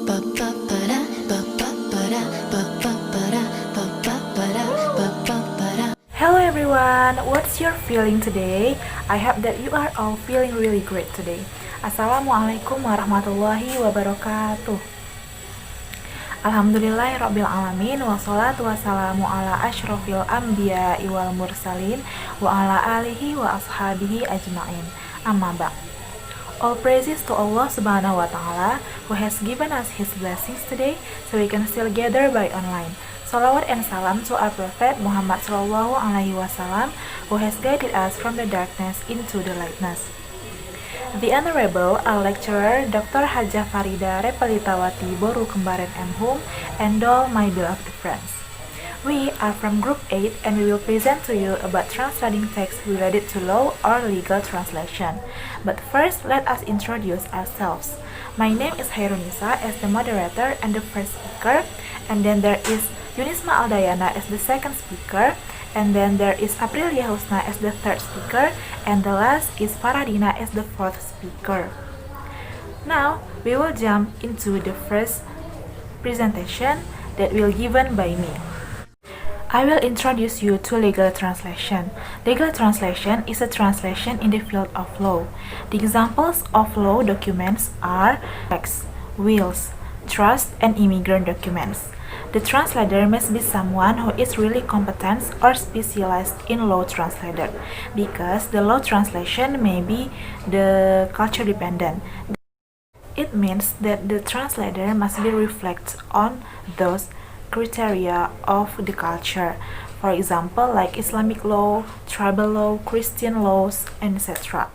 Hello everyone, what's your feeling today? I hope that you are all feeling really great today. Assalamualaikum warahmatullahi wabarakatuh. Alhamdulillahirabbil alamin wassalatu wassalamu ala asyrofil anbiya'i wal mursalin wa ala alihi wa ashabihi ajmain. Amma ba'd. All praises to Allah subhanahu wa ta'ala who has given us his blessings today so we can still gather by online. Salawat and salam to our Prophet Muhammad sallallahu alaihi wasallam who has guided us from the darkness into the lightness. The Honorable, our lecturer, Dr. Hajah Farida Repelitawati Boru Kembaren M. Hum, and all my beloved friends. We are from Group 8 and we will present to you about translating text related to law or legal translation. But first, let us introduce ourselves. My name is Hairunisa as the moderator and the first speaker, and then there is Yunisma Aldayana as the second speaker, and then there is Aprilia Husna as the third speaker, and the last is Faradina as the fourth speaker. Now, we will jump into the first presentation that will given by me. I will introduce you to legal translation. Legal translation is a translation in the field of law. The examples of law documents are tax, wills, trust, and immigrant documents. The translator must be someone who is really competent or specialized in law translator, because the law translation may be the culture dependent. It means that the translator must be reflect on those criteria of the culture. For example, like Islamic law, tribal law, Christian laws, etc.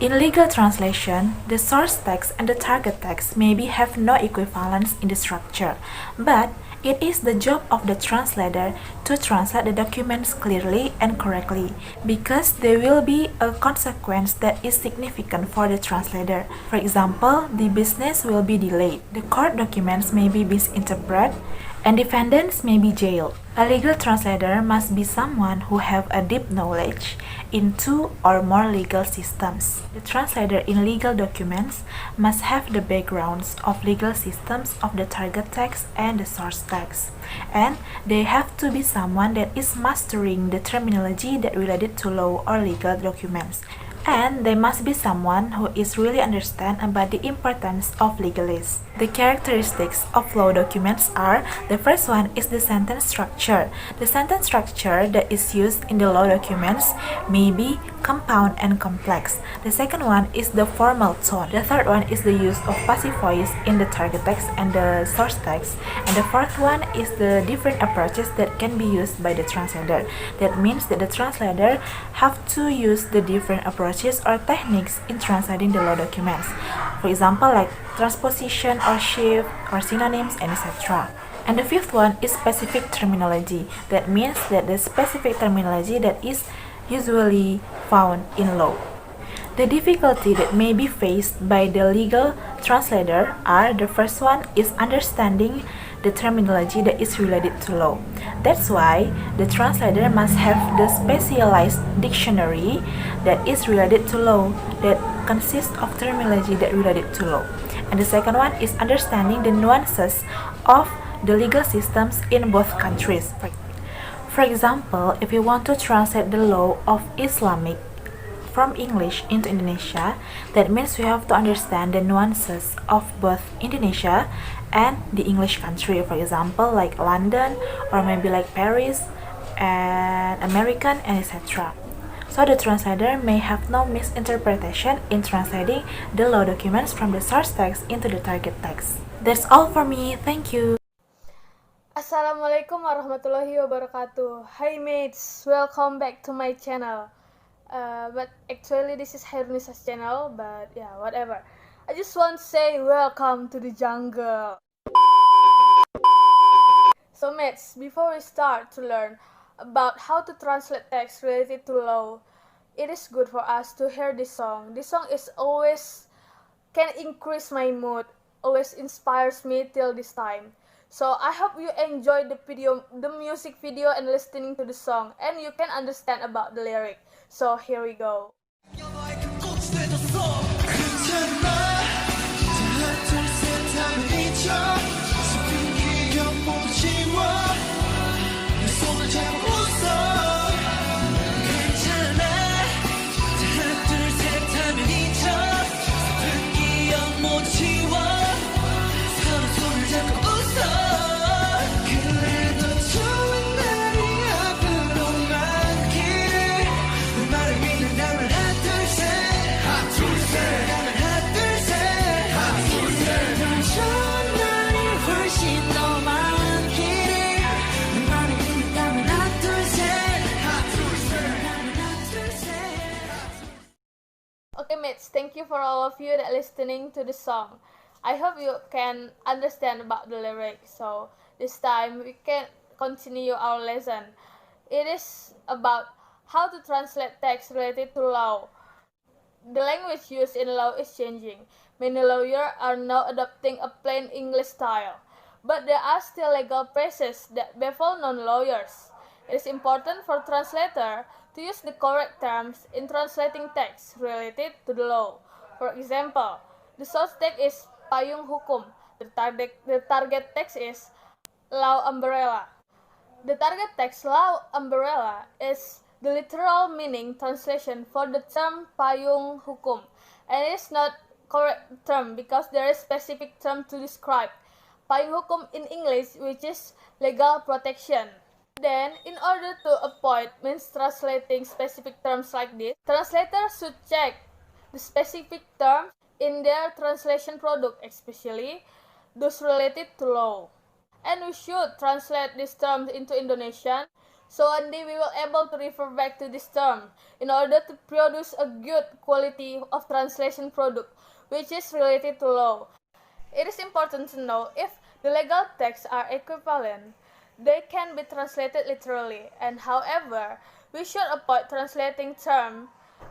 In legal translation, the source text and the target text maybe have no equivalence in the structure, but it is the job of the translator to translate the documents clearly and correctly, because there will be a consequence that is significant for the translator. For example, the business will be delayed, the court documents may be misinterpreted, and defendants may be jailed. A legal translator must be someone who have a deep knowledge in two or more legal systems. The translator in legal documents must have the backgrounds of legal systems of the target text and the source text. And they have to be someone that is mastering the terminology that related to law or legal documents. And they must be someone who is really understand about the importance of legalists. The characteristics of law documents are, the first one is the sentence structure. The sentence structure that is used in the law documents may be compound and complex. The second one is the formal tone. The third one is the use of passive voice in the target text and the source text. And the fourth one is the different approaches that can be used by the translator. That means that the translator have to use the different approaches or techniques in translating the law documents. For example, like transposition or shift or synonyms and etc. And the fifth one is specific terminology. That means that the specific terminology that is usually found in law. The difficulty that may be faced by the legal translator are, the first one is understanding the terminology that is related to law. That's why the translator must have the specialized dictionary that is related to law, that consists of terminology that related to law. And the second one is understanding the nuances of the legal systems in both countries. For example, if you want to translate the law of Islamic from English into Indonesia, that means we have to understand the nuances of both Indonesia and the English country. For example, like London or maybe like Paris and American and etc. So the translator may have no misinterpretation in translating the law documents from the source text into the target text. That's all for me. Thank you. Assalamualaikum warahmatullahi wabarakatuh. Hi mates, welcome back to my channel. But actually this is Hairunisa's channel, but yeah, whatever. I just want to say welcome to the jungle. So mates, before we start to learn about how to translate text related to law, it is good for us to hear this song. This song is always can increase my mood, always inspires me till this time. So I hope you enjoy the video, the music video, and listening to the song, and you can understand about the lyric. So here we go. mates, thank you for all of you that listening to the song. I hope you can understand about the lyrics. So this time we can continue our lesson. It is about how to translate text related to law. The language used in law is changing. Many lawyers are now adopting a plain English style, but there are still legal phrases that baffle non-lawyers. It is important for translator to use the correct terms in translating text related to the law. For example, the source text is payung hukum. The target text is law umbrella. The target text law umbrella is the literal meaning translation for the term payung hukum, and it is not correct term because there is specific term to describe payung hukum in English, which is legal protection. Then, in order to avoid mistranslating specific terms like this, translators should check the specific terms in their translation product, especially those related to law. And we should translate these terms into Indonesian, so one day we will able to refer back to this term in order to produce a good quality of translation product, which is related to law. It is important to know if the legal texts are equivalent, they can be translated literally, and however, we should avoid translating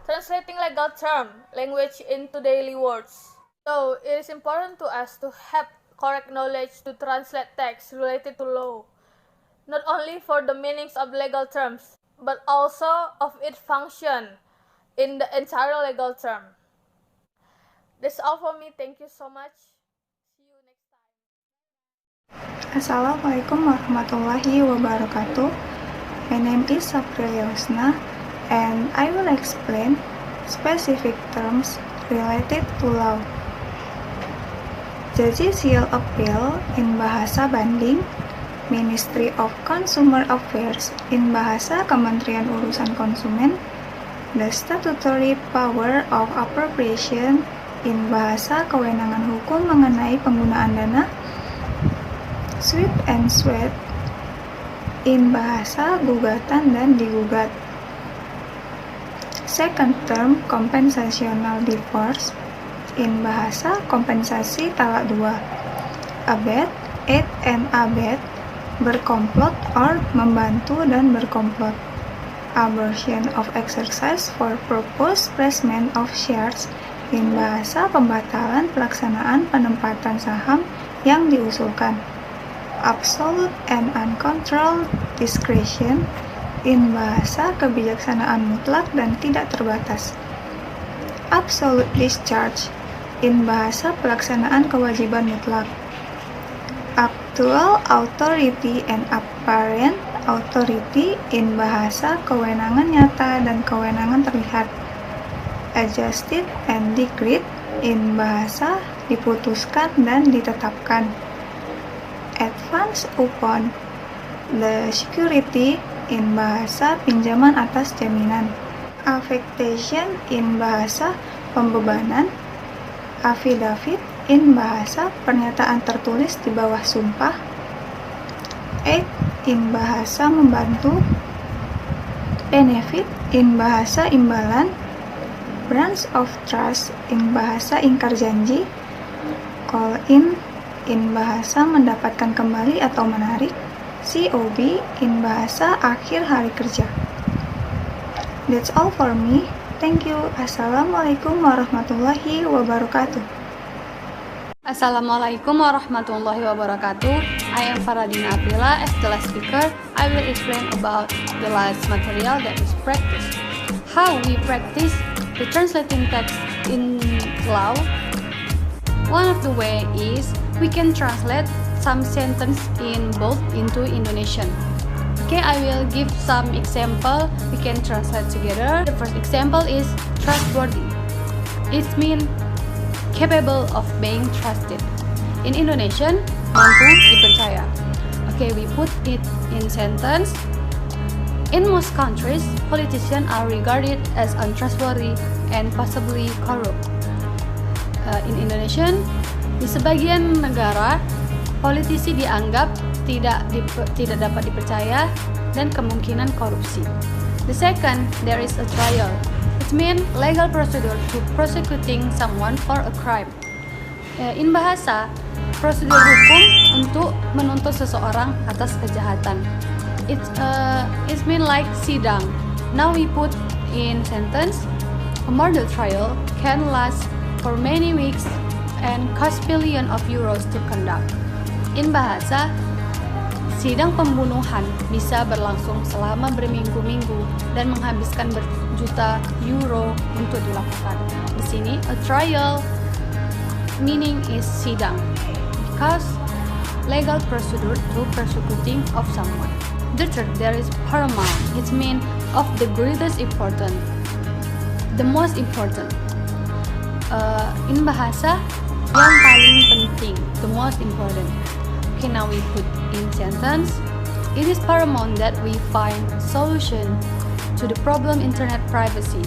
legal term language into daily words. So it is important to us to have correct knowledge to translate text related to law, not only for the meanings of legal terms, but also of its function in the entire legal term. That's all for me. Thank you so much. See you next time. Assalamualaikum warahmatullahi wabarakatuh. My name is Saprilia Yusna, and I will explain specific terms related to law. Judicial Appeal in bahasa banding, Ministry of Consumer Affairs in bahasa Kementerian Urusan Konsumen, the statutory power of appropriation in bahasa kewenangan hukum mengenai penggunaan dana, sweep and sweat in bahasa gugatan dan digugat. Second term, compensational divorce in bahasa kompensasi talak 2. Abet, aid and abet, berkomplot or membantu dan berkomplot. Abortion of exercise for purpose placement of shares in bahasa pembatalan pelaksanaan penempatan saham yang diusulkan. Absolute and uncontrolled discretion in bahasa kebijaksanaan mutlak dan tidak terbatas. Absolute discharge in bahasa pelaksanaan kewajiban mutlak. Actual authority and apparent authority in bahasa kewenangan nyata dan kewenangan terlihat. Adjusted and decreed in bahasa diputuskan dan ditetapkan. Advance upon the security in bahasa pinjaman atas jaminan. Affectation in bahasa pembebanan. Affidavit in bahasa pernyataan tertulis di bawah sumpah. Aid in bahasa membantu. Benefit in bahasa imbalan. Branch of trust in bahasa ingkar janji. Call in bahasa mendapatkan kembali atau menarik. COB in bahasa akhir hari kerja. That's all for me. Thank you. Assalamualaikum warahmatullahi wabarakatuh. Assalamualaikum warahmatullahi wabarakatuh. I am Faradina Aprila. As the last speaker, I will explain about the last material that is practice. How we practice the translating text in law. One of the way is we can translate some sentence in both into Indonesian. Okay, I will give some example we can translate together. The first example is trustworthy. It means capable of being trusted. In Indonesian, mampu dipercaya. Okay, we put it in sentence. In most countries, politicians are regarded as untrustworthy and possibly corrupt. In Indonesian, di sebagian negara, politisi dianggap tidak dapat dipercaya dan kemungkinan korupsi. The second, there is a trial. It It means legal procedure to prosecuting someone for a crime. In bahasa, prosedur hukum untuk menuntut seseorang atas kejahatan. It means like sidang. Now we put in sentence. A murder trial can last for many weeks and cost billions of euros to conduct. In bahasa, sidang pembunuhan bisa berlangsung selama berminggu-minggu dan menghabiskan berjuta euro untuk dilakukan. Di sini, a trial meaning is sidang, because legal procedure to prosecuting of someone. The third, there is paramount. It means of the greatest importance, the most important. In bahasa, yang paling penting, the most important. Okay, now we put in sentence. It is paramount that we find solution to the problem internet privacy.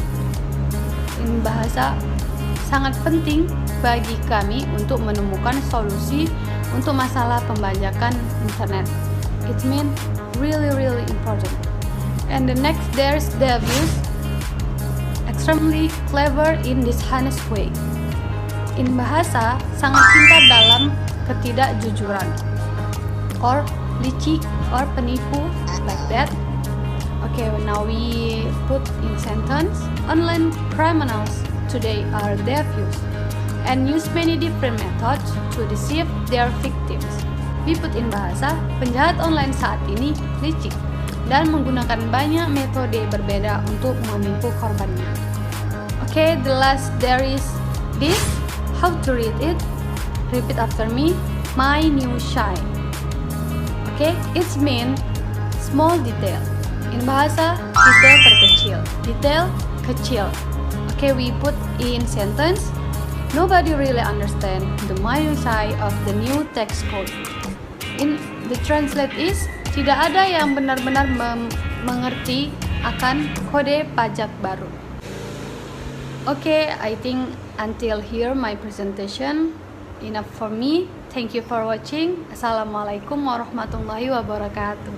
In bahasa, sangat penting bagi kami untuk menemukan solusi untuk masalah pembajakan internet. It means really important. And the next, there's Davies, extremely clever in dishonest way. In bahasa, sangat pintar dalam ketidakjujuran, or licik, or penipu, like that. Okay, now we put in sentence. Online criminals today are Davies and use many different methods to deceive their victims. We put in bahasa, penjahat online saat ini licik dan menggunakan banyak metode berbeda untuk menipu korbannya. Okay, the last, there is this. How to read it? Repeat after me. My new shine. Okay, it's mean small detail. In bahasa, detail terkecil. Detail kecil. Okay, we put in sentence. Nobody really understand the minutiae of the new tax code. In the translate is, tidak ada yang benar-benar mengerti akan kode pajak baru. Okay, I think until here my presentation enough for me. Thank you for watching. Assalamualaikum warahmatullahi wabarakatuh.